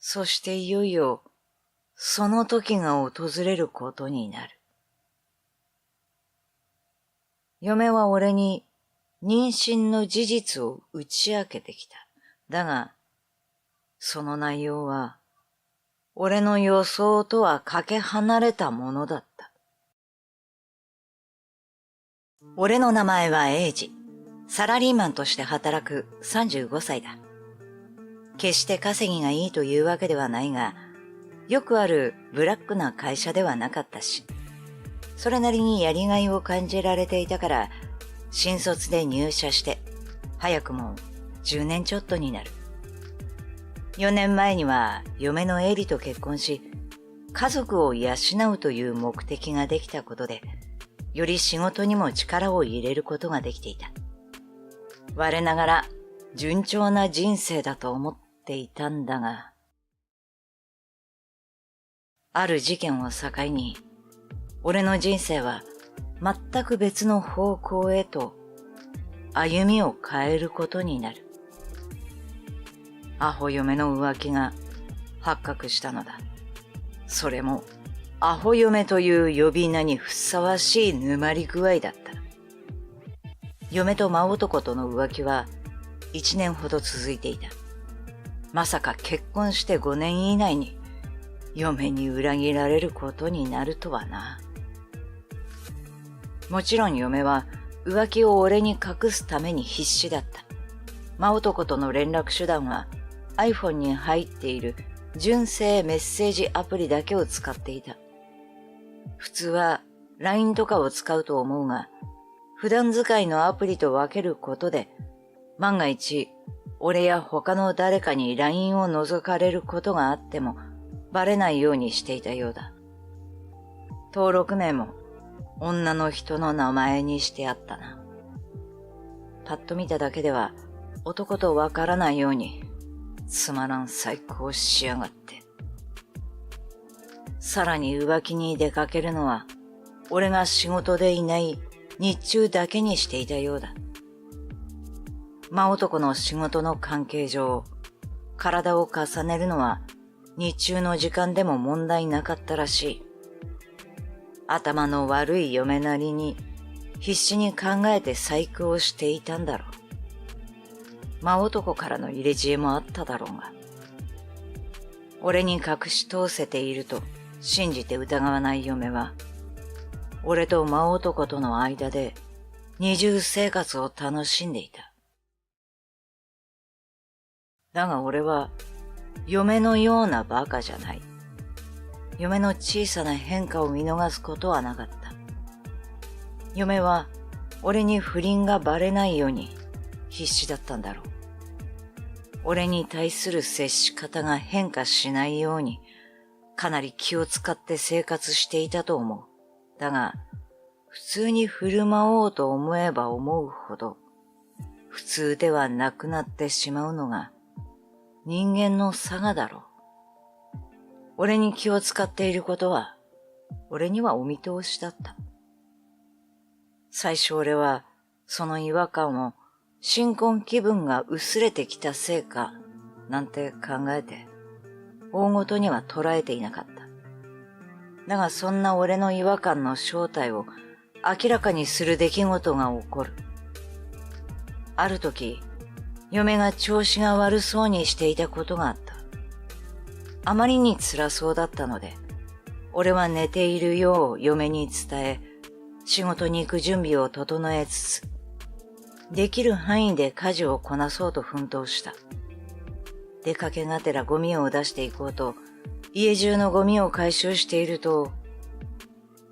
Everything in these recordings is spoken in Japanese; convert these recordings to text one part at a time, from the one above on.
そしていよいよ、その時が訪れることになる。嫁は俺に妊娠の事実を打ち明けてきた。だが、その内容は、俺の予想とはかけ離れたものだった。俺の名前は英二。サラリーマンとして働く35歳だ。決して稼ぎがいいというわけではないが、よくあるブラックな会社ではなかったし、それなりにやりがいを感じられていたから、新卒で入社して、早くも10年ちょっとになる。4年前には嫁のエリと結婚し、家族を養うという目的ができたことで、より仕事にも力を入れることができていた。我ながら順調な人生だと思っていたんだが、ある事件を境に、俺の人生は全く別の方向へと歩みを変えることになる。アホ嫁の浮気が発覚したのだ。それもアホ嫁という呼び名にふさわしい沼り具合だった。嫁と真男との浮気は1年ほど続いていた。まさか結婚して5年以内に嫁に裏切られることになるとはな。もちろん嫁は浮気を俺に隠すために必死だった。真男との連絡手段は iPhone に入っている純正メッセージアプリだけを使っていた。普通は LINE とかを使うと思うが、普段使いのアプリと分けることで、万が一俺や他の誰かに LINE を覗かれることがあってもバレないようにしていたようだ。登録名も女の人の名前にしてあったな。パッと見ただけでは男とわからないようにつまらん細工をしやがって。さらに浮気に出かけるのは俺が仕事でいない日中だけにしていたようだ。真男の仕事の関係上、体を重ねるのは日中の時間でも問題なかったらしい。頭の悪い嫁なりに必死に考えて細工をしていたんだろう。真男からの入れ知恵もあっただろうが。俺に隠し通せていると信じて疑わない嫁は、俺と真男との間で二重生活を楽しんでいた。だが俺は嫁のようなバカじゃない。嫁の小さな変化を見逃すことはなかった。嫁は俺に不倫がバレないように必死だったんだろう。俺に対する接し方が変化しないようにかなり気を使って生活していたと思う。だが、普通に振る舞おうと思えば思うほど普通ではなくなってしまうのが人間の差がだろう。俺に気を使っていることは、俺にはお見通しだった。最初俺は、その違和感を新婚気分が薄れてきたせいか、なんて考えて、大ごとには捉えていなかった。だがそんな俺の違和感の正体を明らかにする出来事が起こる。ある時、嫁が調子が悪そうにしていたことがあった。あまりに辛そうだったので、俺は寝ているよう嫁に伝え、仕事に行く準備を整えつつ、できる範囲で家事をこなそうと奮闘した。出かけがてらゴミを出していこうと、家中のゴミを回収していると、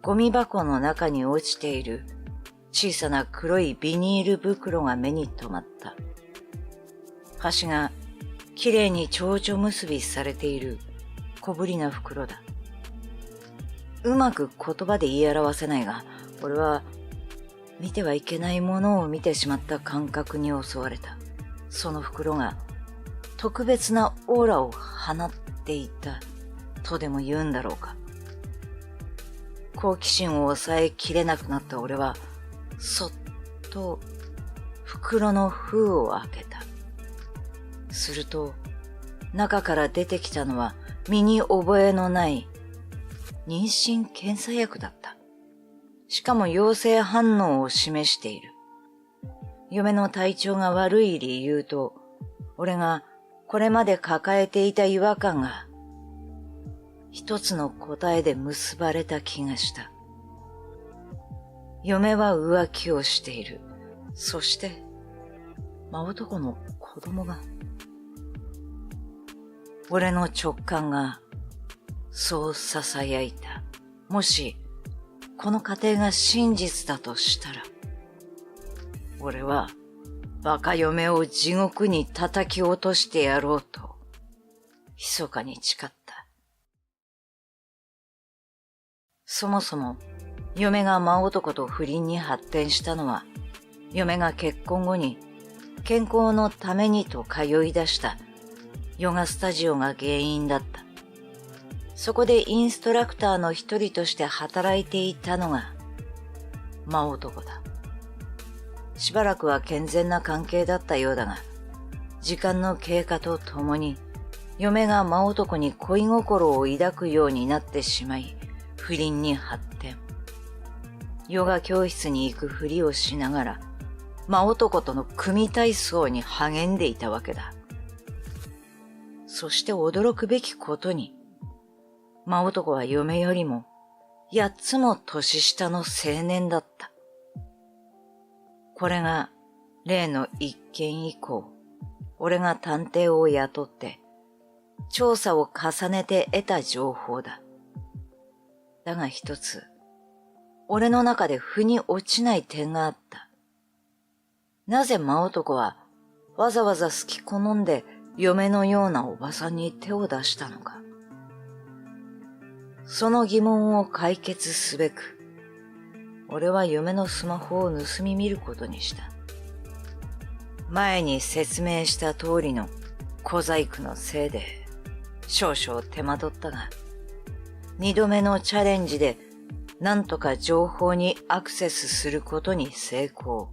ゴミ箱の中に落ちている小さな黒いビニール袋が目に留まった。端がきれいに蝶々結びされている小ぶりな袋だ。うまく言葉で言い表せないが、俺は見てはいけないものを見てしまった感覚に襲われた。その袋が特別なオーラを放っていたとでも言うんだろうか。好奇心を抑えきれなくなった俺は、そっと袋の封を開けた。すると、中から出てきたのは身に覚えのない妊娠検査薬だった。しかも陽性反応を示している。嫁の体調が悪い理由と、俺がこれまで抱えていた違和感が、一つの答えで結ばれた気がした。嫁は浮気をしている。そして、真男の子供が。俺の直感が、そう囁いた。もし、この過程が真実だとしたら、俺はバカ嫁を地獄に叩き落としてやろうと、密かに誓った。そもそも、嫁が真男と不倫に発展したのは、嫁が結婚後に健康のためにと通い出したヨガスタジオが原因だった。そこでインストラクターの一人として働いていたのが真男だ。しばらくは健全な関係だったようだが、時間の経過とともに嫁が真男に恋心を抱くようになってしまい、不倫に発展。ヨガ教室に行くふりをしながら、真男との組体操に励んでいたわけだ。そして驚くべきことに、真男は嫁よりも8つも年下の青年だった。これが例の一件以降、俺が探偵を雇って調査を重ねて得た情報だ。だが一つ、俺の中で腑に落ちない点があった。なぜ真男はわざわざ好き好んで嫁のようなおばさんに手を出したのか。その疑問を解決すべく、俺は嫁のスマホを盗み見ることにした。前に説明した通りの小細工のせいで少々手間取ったが、二度目のチャレンジでなんとか情報にアクセスすることに成功。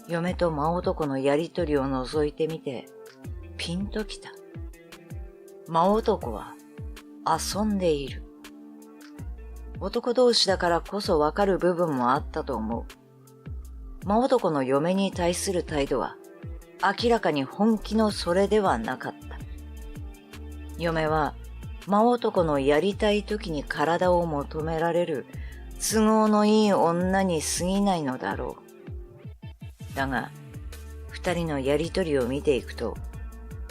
嫁と真男のやりとりを覗いてみてピンときた。真男は遊んでいる。男同士だからこそわかる部分もあったと思う。真男の嫁に対する態度は明らかに本気のそれではなかった。嫁は真男のやりたい時に体を求められる都合のいい女に過ぎないのだろう。だが、二人のやりとりを見ていくと、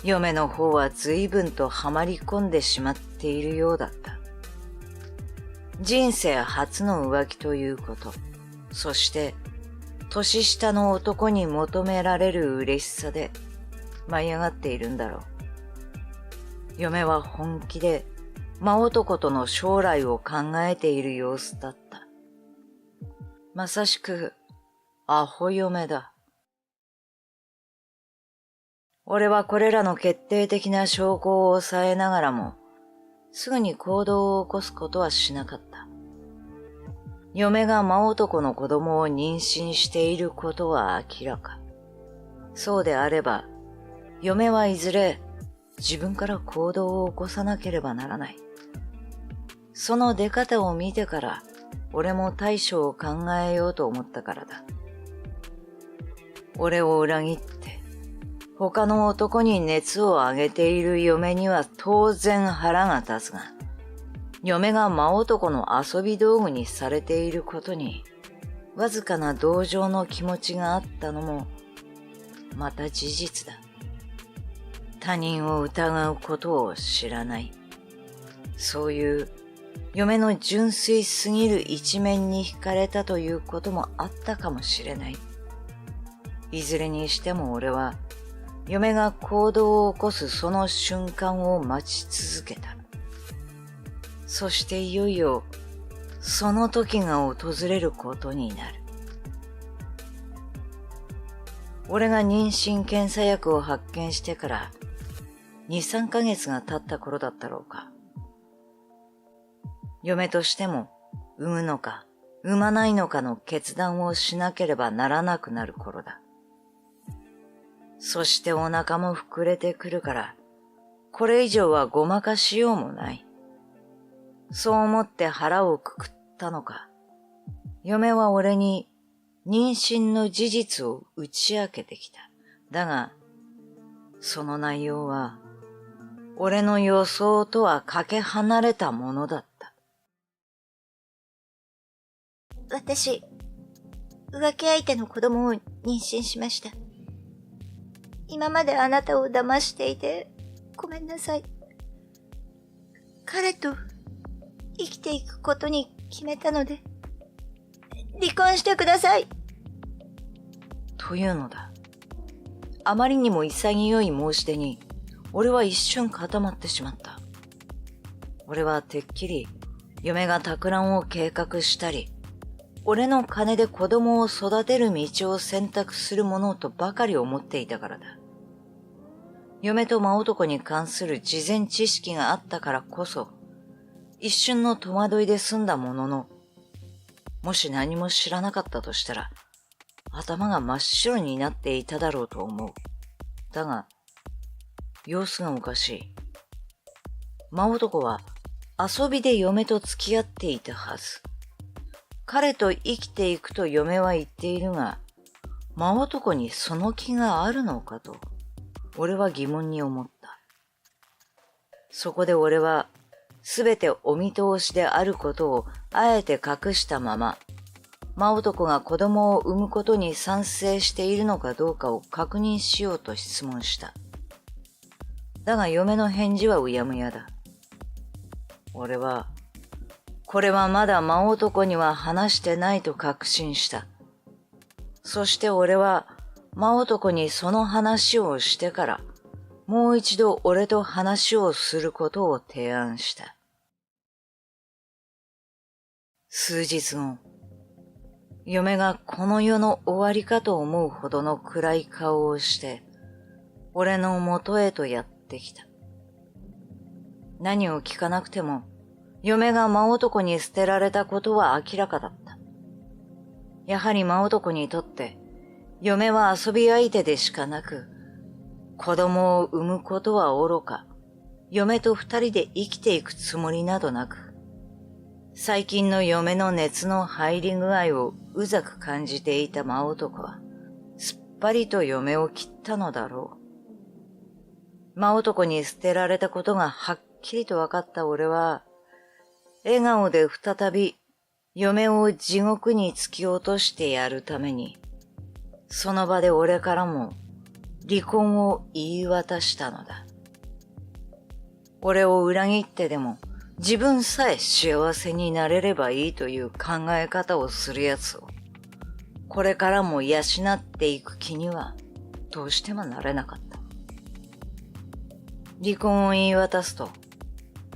嫁の方は随分とはまり込んでしまっているようだった。人生初の浮気ということ、そして年下の男に求められる嬉しさで舞い上がっているんだろう。嫁は本気で真男との将来を考えている様子だった。まさしくアホ嫁だ。俺はこれらの決定的な証拠を抑えながらも、すぐに行動を起こすことはしなかった。嫁が真男の子供を妊娠していることは明らか。そうであれば、嫁はいずれ自分から行動を起こさなければならない。その出方を見てから、俺も対処を考えようと思ったからだ。俺を裏切って、他の男に熱を上げている嫁には当然腹が立つが、嫁が真男の遊び道具にされていることに、わずかな同情の気持ちがあったのも、また事実だ。他人を疑うことを知らない。そういう嫁の純粋すぎる一面に惹かれたということもあったかもしれない。いずれにしても俺は、嫁が行動を起こすその瞬間を待ち続けた。そしていよいよ、その時が訪れることになる。俺が妊娠検査薬を発見してから、2、3ヶ月が経った頃だったろうか。嫁としても、産むのか、産まないのかの決断をしなければならなくなる頃だ。そしてお腹も膨れてくるから、これ以上はごまかしようもない。そう思って腹をくくったのか、嫁は俺に妊娠の事実を打ち明けてきた。だが、その内容は、俺の予想とはかけ離れたものだった。私、浮気相手の子供を妊娠しました。今まであなたを騙していて、ごめんなさい。彼と生きていくことに決めたので、離婚してください。というのだ。あまりにも潔い申し出に、俺は一瞬固まってしまった。俺はてっきり、嫁が托卵を計画したり、俺の金で子供を育てる道を選択するものとばかり思っていたからだ。嫁と真男に関する事前知識があったからこそ、一瞬の戸惑いで済んだものの、もし何も知らなかったとしたら、頭が真っ白になっていただろうと思う。だが、様子がおかしい。真男は遊びで嫁と付き合っていたはず。彼と生きていくと嫁は言っているが、真男にその気があるのかと、俺は疑問に思った。そこで俺は、すべてお見通しであることをあえて隠したまま、真男が子供を産むことに賛成しているのかどうかを確認しようと質問した。だが嫁の返事はうやむやだ。俺は、これはまだ真男には話してないと確信した。そして俺は真男にその話をしてから、もう一度俺と話をすることを提案した。数日後、嫁がこの世の終わりかと思うほどの暗い顔をして、俺の元へとやってきた。何を聞かなくても、嫁が真男に捨てられたことは明らかだった。やはり真男にとって、嫁は遊び相手でしかなく、子供を産むことは愚か、嫁と二人で生きていくつもりなどなく、最近の嫁の熱の入り具合をうざく感じていた真男は、すっぱりと嫁を切ったのだろう。真男に捨てられたことがはっきりと分かった俺は、笑顔で再び嫁を地獄に突き落としてやるために、その場で俺からも離婚を言い渡したのだ。俺を裏切ってでも自分さえ幸せになれればいいという考え方をする奴を、これからも養っていく気にはどうしてもなれなかった。離婚を言い渡すと、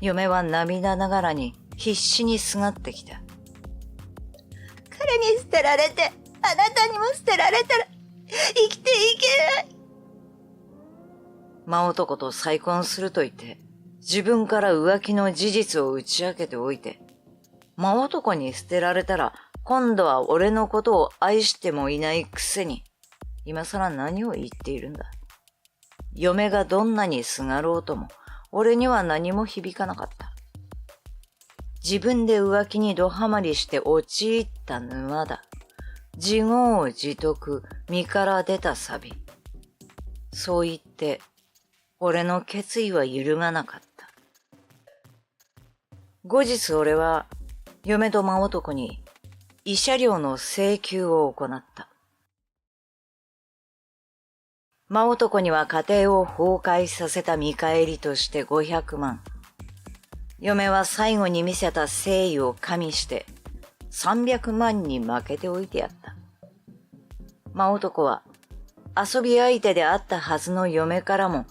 嫁は涙ながらに必死にすがってきた。彼に捨てられて、あなたにも捨てられたら、生きていけない。真男と再婚すると言って、自分から浮気の事実を打ち明けておいて、真男に捨てられたら、今度は俺のことを愛してもいないくせに、今更何を言っているんだ。嫁がどんなにすがろうとも、俺には何も響かなかった。自分で浮気にドハマりして陥った沼だ。自業自得、身から出たサビ。そう言って、俺の決意は揺るがなかった。後日俺は、嫁と真男に慰謝料の請求を行った。真男には家庭を崩壊させた見返りとして500万。嫁は最後に見せた誠意を加味して300万に負けておいてやった。真男は遊び相手であったはずの嫁からも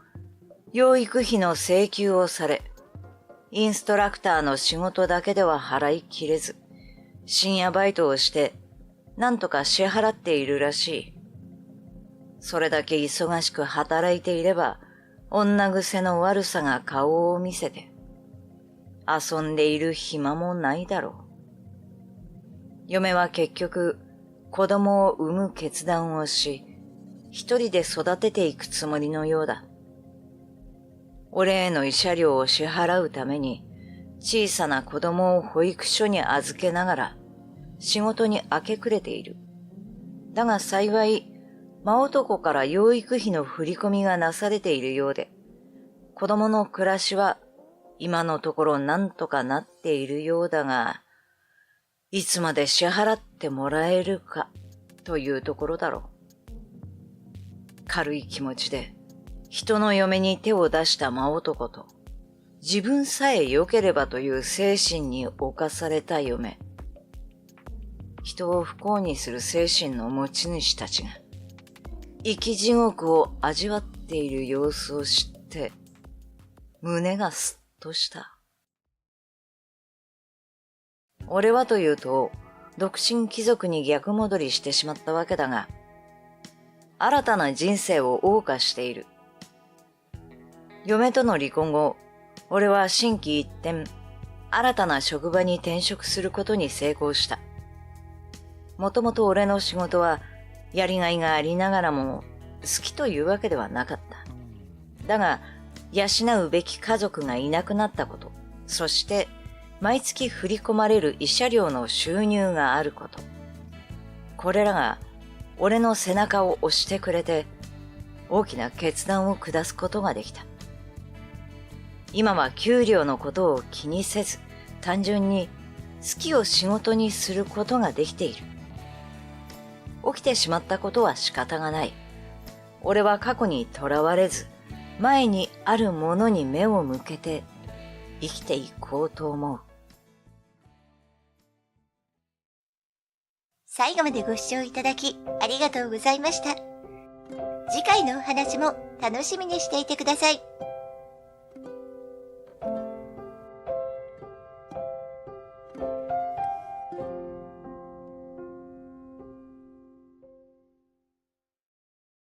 養育費の請求をされ、インストラクターの仕事だけでは払いきれず、深夜バイトをして何とか支払っているらしい。それだけ忙しく働いていれば、女癖の悪さが顔を見せて、遊んでいる暇もないだろう。嫁は結局、子供を産む決断をし、一人で育てていくつもりのようだ。俺への慰謝料を支払うために小さな子供を保育所に預けながら仕事に明け暮れている。だが幸い、真男から養育費の振り込みがなされているようで、子供の暮らしは今のところなんとかなっているようだが、いつまで支払ってもらえるかというところだろう。軽い気持ちで人の嫁に手を出した真男と、自分さえ良ければという精神に侵された嫁。人を不幸にする精神の持ち主たちが、生き地獄を味わっている様子を知って、胸がすっとした。俺はというと、独身貴族に逆戻りしてしまったわけだが、新たな人生を謳歌している。嫁との離婚後、俺は心機一転、新たな職場に転職することに成功した。もともと俺の仕事はやりがいがありながらも好きというわけではなかった。だが、養うべき家族がいなくなったこと、そして毎月振り込まれる慰謝料の収入があること。これらが俺の背中を押してくれて大きな決断を下すことができた。今は給料のことを気にせず、単純に好きを仕事にすることができている。起きてしまったことは仕方がない。俺は過去にとらわれず、前にあるものに目を向けて生きていこうと思う。最後までご視聴いただきありがとうございました。次回のお話も楽しみにしていてください。